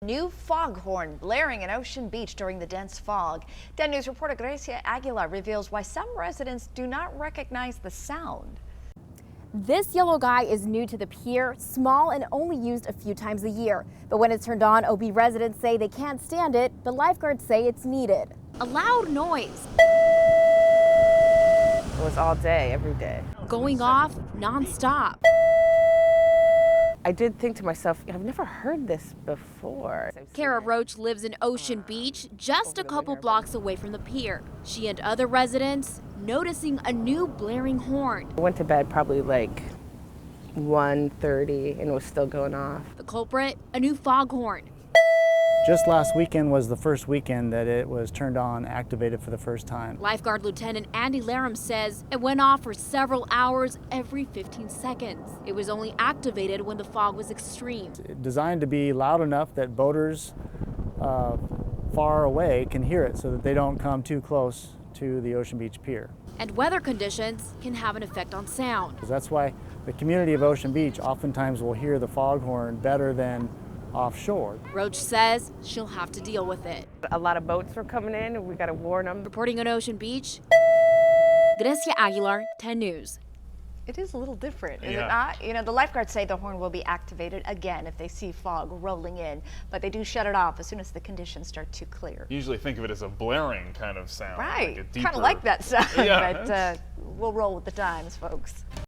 New foghorn blaring in Ocean Beach during the dense fog. 10 News reporter Grecia Aguilar reveals why some residents do not recognize the sound. This yellow guy is new to the pier, small and only used a few times a year. But when it's turned on, OB residents say they can't stand it, but lifeguards say it's needed. A loud noise. It was all day, every day. Going off nonstop. I did think to myself, I've never heard this before. Kara Roach lives in Ocean Beach, just a couple blocks away from the pier. She and other residents noticing a new blaring horn. I went to bed probably like 1:30 and it was still going off. The culprit, a new foghorn. Just last weekend was the first weekend that it was turned on, activated for the first time. Lifeguard Lieutenant Andy Laram says it went off for several hours every 15 seconds. It was only activated when the fog was extreme. Designed to be loud enough that boaters far away can hear it so that they don't come too close to the Ocean Beach Pier. And weather conditions can have an effect on sound. That's why the community of Ocean Beach oftentimes will hear the foghorn better than offshore. Roach says she'll have to deal with it. A lot of boats were coming in and we got to warn them. Reporting on Ocean Beach, Grecia Aguilar, 10 News. It is a little different, is it not? You know, the lifeguards say the horn will be activated again if they see fog rolling in, but they do shut it off as soon as the conditions start to clear. Usually think of it as a blaring kind of sound. Right, like a kind of like that sound, Yeah. but we'll roll with the times, folks.